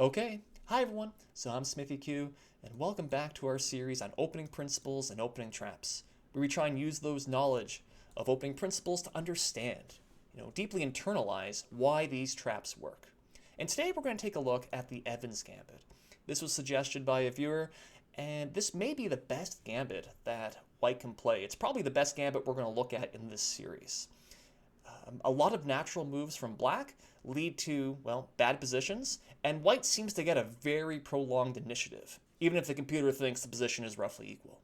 Okay, hi everyone, so I'm Smithy Q, and welcome back to our series on opening principles and opening traps, where we try and use those knowledge of opening principles to understand, deeply internalize why these traps work. And today we're going to take a look at the Evans Gambit. This was suggested by a viewer, and this may be the best gambit that White can play. It's probably the best gambit we're going to look at in this series. A lot of natural moves from Black lead to, well, bad positions, and White seems to get a very prolonged initiative, even if the computer thinks the position is roughly equal.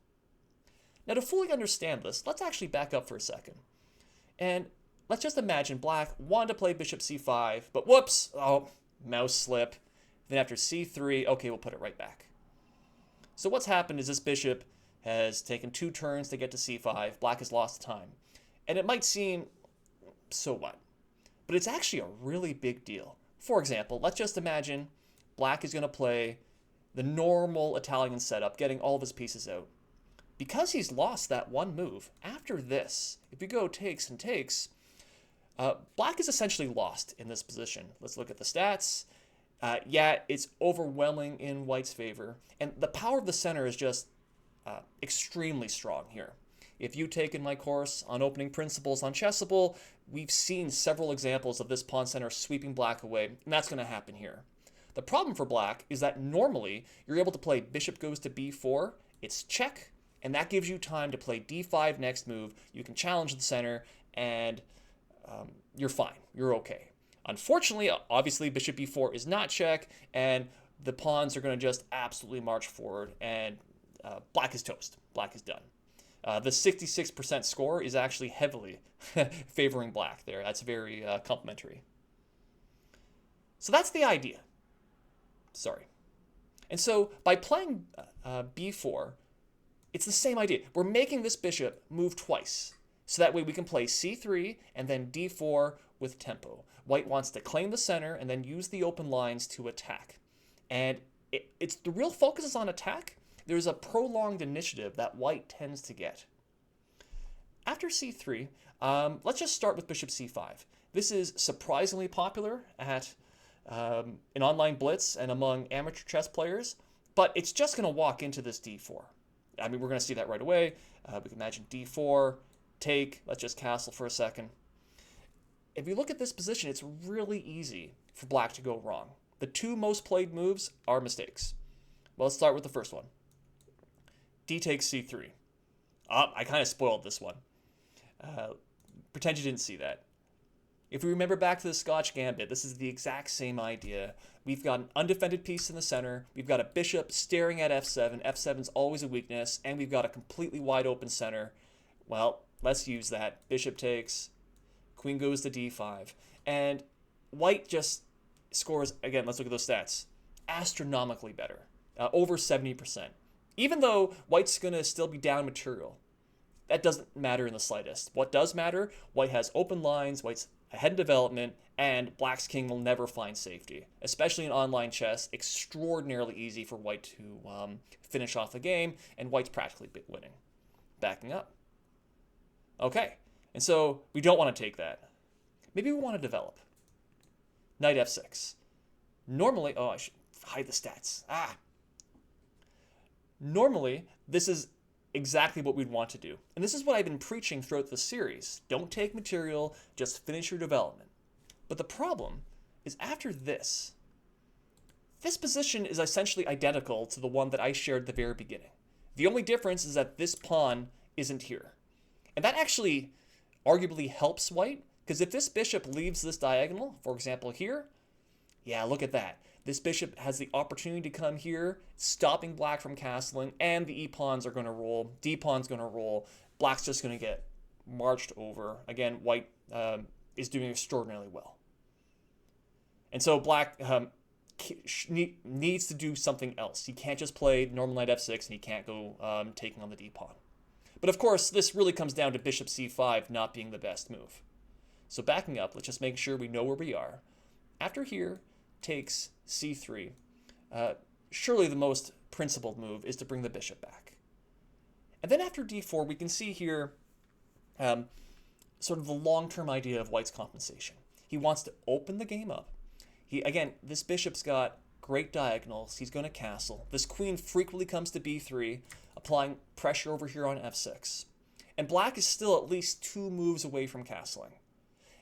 Now, to fully understand this, let's actually back up for a second. And let's just imagine Black wanted to play bishop c5, but whoops, mouse slip. Then after c3, okay, we'll put it right back. So what's happened is this bishop has taken 2 turns to get to c5. Black has lost time. And it might seem, so what? But it's actually a really big deal. For example, let's just imagine Black is going to play the normal Italian setup, getting all of his pieces out. Because he's lost that one move, after this, if you go takes and takes, Black is essentially lost in this position. Let's look at the stats. Yeah, it's overwhelming in White's favor. And the power of the center is just extremely strong here. If you've taken my course on opening principles on Chessable, we've seen several examples of this pawn center sweeping Black away, and that's going to happen here. The problem for Black is that normally you're able to play bishop goes to b4, it's check, and that gives you time to play d5 next move. You can challenge the center, and you're fine. You're okay. Unfortunately, obviously, bishop b4 is not check, and the pawns are going to just absolutely march forward, and Black is toast. Black is done. The 66% score is actually heavily favoring Black there. That's very complimentary. So that's the idea. Sorry. And so by playing b4, it's the same idea. We're making this bishop move twice. So that way we can play c3 and then d4 with tempo. White wants to claim the center and then use the open lines to attack. And it's the real focus is on attack. There's a prolonged initiative that White tends to get. After c3, let's just start with bishop c5. This is surprisingly popular at an online blitz and among amateur chess players, but it's just going to walk into this d4. I mean, we're going to see that right away. We can imagine d4, take, let's just castle for a second. If you look at this position, it's really easy for Black to go wrong. The 2 most played moves are mistakes. Well, let's start with the first one. D takes c3. I kind of spoiled this one. Pretend you didn't see that. If we remember back to the Scotch Gambit, this is the exact same idea. We've got an undefended piece in the center. We've got a bishop staring at f7. f7's always a weakness. And we've got a completely wide open center. Well, let's use that. Bishop takes. Queen goes to d5. And White just scores, again, let's look at those stats, astronomically better. Over 70%. Even though White's going to still be down material, that doesn't matter in the slightest. What does matter, White has open lines, White's ahead in development, and Black's king will never find safety. Especially in online chess, extraordinarily easy for White to finish off the game, and White's practically winning. Backing up. Okay, and so we don't want to take that. Maybe we want to develop. Knight f6. Normally, I should hide the stats. Normally, this is exactly what we'd want to do. And this is what I've been preaching throughout the series. Don't take material, just finish your development. But the problem is after this position is essentially identical to the one that I shared at the very beginning. The only difference is that this pawn isn't here. And that actually arguably helps White, because if this bishop leaves this diagonal, for example here, yeah, look at that. This bishop has the opportunity to come here, stopping Black from castling, and the e-pawns are going to roll. D-pawn's going to roll. Black's just going to get marched over. Again, White is doing extraordinarily well. And so Black needs to do something else. He can't just play normal knight f6, and he can't go taking on the d-pawn. But of course, this really comes down to bishop c5 not being the best move. So backing up, let's just make sure we know where we are. After here, takes c3. Surely the most principled move is to bring the bishop back. And then after d4, we can see here sort of the long-term idea of White's compensation. He wants to open the game up. Again, this bishop's got great diagonals. He's going to castle. This queen frequently comes to b3, applying pressure over here on f6. And black is still at least 2 moves away from castling.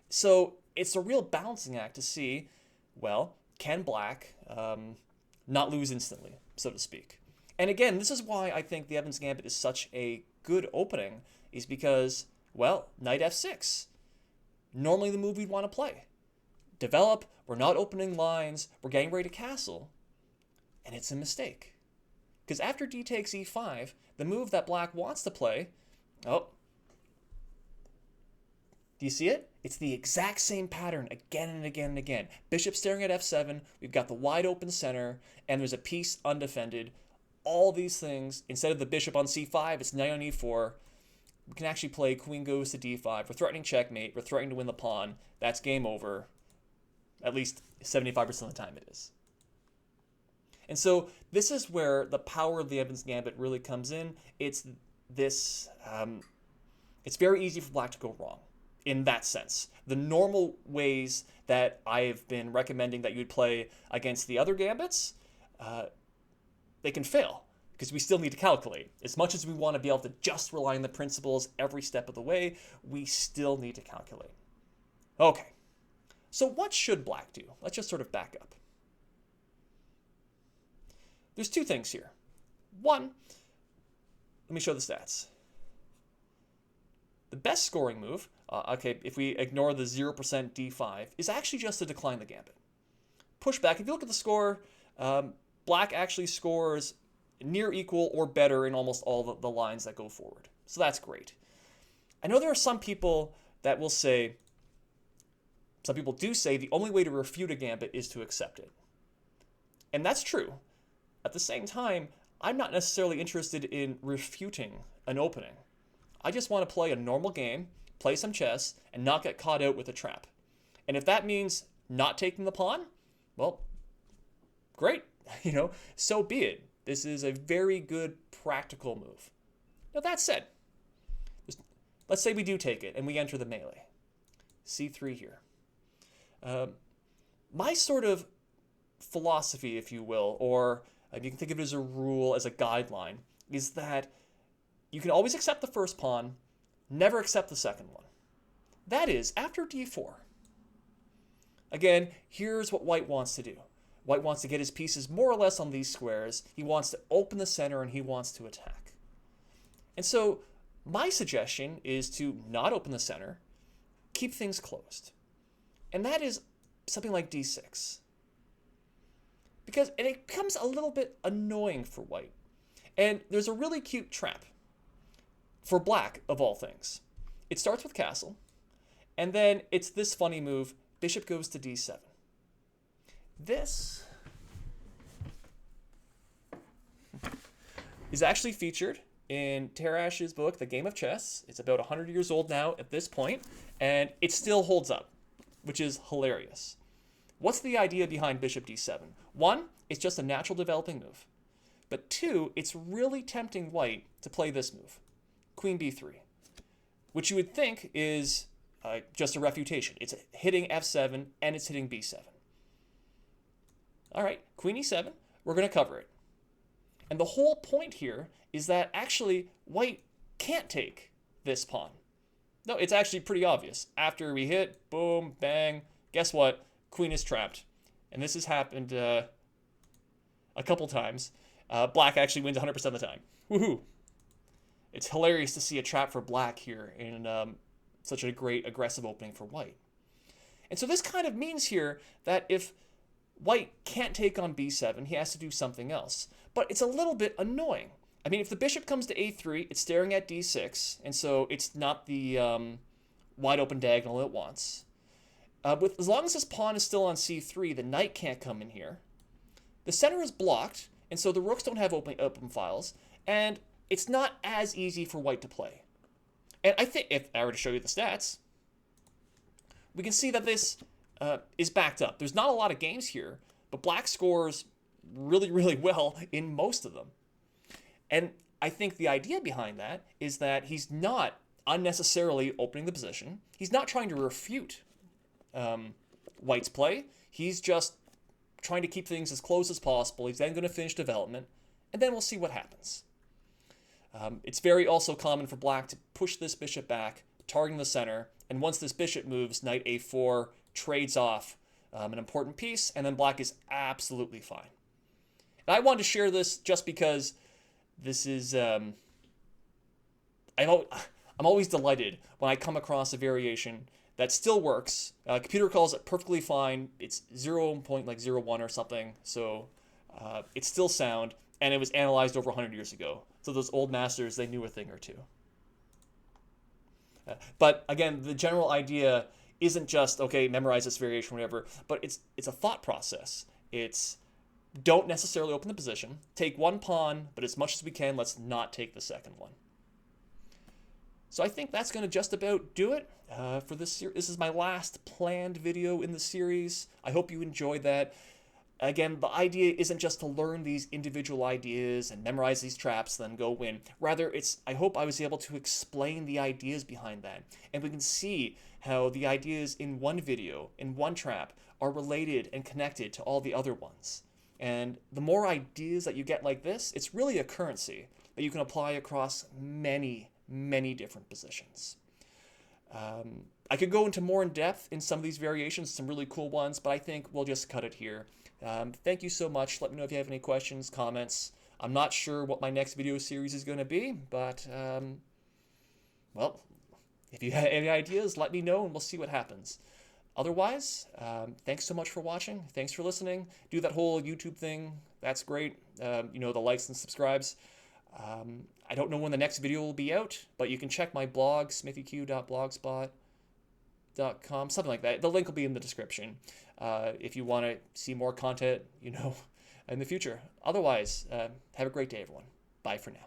So it's a real balancing act to see, well, can black not lose instantly, so to speak. And again, this is why I think the Evans Gambit is such a good opening, is because, well, knight f6. Normally the move we'd want to play. Develop, we're not opening lines, we're getting ready to castle, and it's a mistake. Because after d takes e5, the move that black wants to play, oh, do you see it? It's the exact same pattern again and again and again. Bishop staring at f7, we've got the wide open center, and there's a piece undefended. All these things, instead of the bishop on c5, it's knight on e4. We can actually play queen goes to d5. We're threatening checkmate. We're threatening to win the pawn. That's game over. At least 75% of the time it is. And so this is where the power of the Evans Gambit really comes in. It's this, it's very easy for black to go wrong in that sense. The normal ways that I've been recommending that you'd play against the other gambits, they can fail because we still need to calculate. As much as we want to be able to just rely on the principles every step of the way, we still need to calculate. Okay, so what should black do? Let's just sort of back up. There's 2 things here. One, let me show the stats. The best scoring move, okay, if we ignore the 0% d5, is actually just to decline the gambit. Push back. If you look at the score, black actually scores near equal or better in almost all the lines that go forward. So that's great. I know there are some people that will say, some people do say the only way to refute a gambit is to accept it. And that's true. At the same time, I'm not necessarily interested in refuting an opening. I just want to play a normal game, play some chess, and not get caught out with a trap. And if that means not taking the pawn, well, great. So be it. This is a very good practical move. Now that said, let's say we do take it and we enter the melee. c3 here. My sort of philosophy, if you will, or you can think of it as a rule, as a guideline, is that you can always accept the first pawn, never accept the second one. That is, after d4. Again, here's what white wants to do. White wants to get his pieces more or less on these squares. He wants to open the center and he wants to attack. And so my suggestion is to not open the center, keep things closed. And that is something like d6. Because it becomes a little bit annoying for white. And there's a really cute trap for black, of all things. It starts with castle, and then it's this funny move, bishop goes to d7. This is actually featured in Tarash's book, The Game of Chess. It's about 100 years old now at this point, and it still holds up, which is hilarious. What's the idea behind bishop d7? 1, it's just a natural developing move. But 2, it's really tempting white to play this move, queen b3, which you would think is just a refutation. It's hitting f7 and it's hitting b7. All right, queen e7, we're going to cover it. And the whole point here is that actually white can't take this pawn. No, it's actually pretty obvious. After we hit, boom, bang, guess what? Queen is trapped. And this has happened a couple times. Black actually wins 100% of the time. Woohoo! It's hilarious to see a trap for black here in such a great aggressive opening for white. And so this kind of means here that if white can't take on b7, he has to do something else. But it's a little bit annoying. I mean, if the bishop comes to a3, it's staring at d6, and so it's not the wide open diagonal it wants. As long as this pawn is still on c3, the knight can't come in here. The center is blocked, and so the rooks don't have open files, and it's not as easy for white to play. And I think, if I were to show you the stats, we can see that this is backed up. There's not a lot of games here, but black scores really, really well in most of them. And I think the idea behind that is that he's not unnecessarily opening the position. He's not trying to refute white's play. He's just trying to keep things as close as possible. He's then going to finish development, and then we'll see what happens. It's very also common for black to push this bishop back, targeting the center, and once this bishop moves, knight a4 trades off an important piece, and then black is absolutely fine. And I wanted to share this just because this is... I'm always delighted when I come across a variation that still works. Computer calls it perfectly fine. It's 0.01 or something, so it's still sound, and it was analyzed over 100 years ago. So those old masters, they knew a thing or two. But again, the general idea isn't just, okay, memorize this variation, whatever, but it's a thought process. It's don't necessarily open the position. Take one pawn, but as much as we can, let's not take the second one. So I think that's going to just about do it for this series. This is my last planned video in the series. I hope you enjoyed that. Again, the idea isn't just to learn these individual ideas and memorize these traps, then go win. Rather, I hope I was able to explain the ideas behind that. And we can see how the ideas in one video, in one trap, are related and connected to all the other ones. And the more ideas that you get like this, it's really a currency that you can apply across many, many different positions. I could go into more in depth in some of these variations, some really cool ones, but I think we'll just cut it here. Thank you so much. Let me know if you have any questions, comments. I'm not sure what my next video series is going to be, but, well, if you have any ideas, let me know and we'll see what happens. Otherwise, thanks so much for watching. Thanks for listening. Do that whole YouTube thing. That's great. The likes and subscribes. I don't know when the next video will be out, but you can check my blog, smithyq.blogspot.com, something like that. The link will be in the description if you want to see more content, in the future. Otherwise, have a great day, everyone. Bye for now.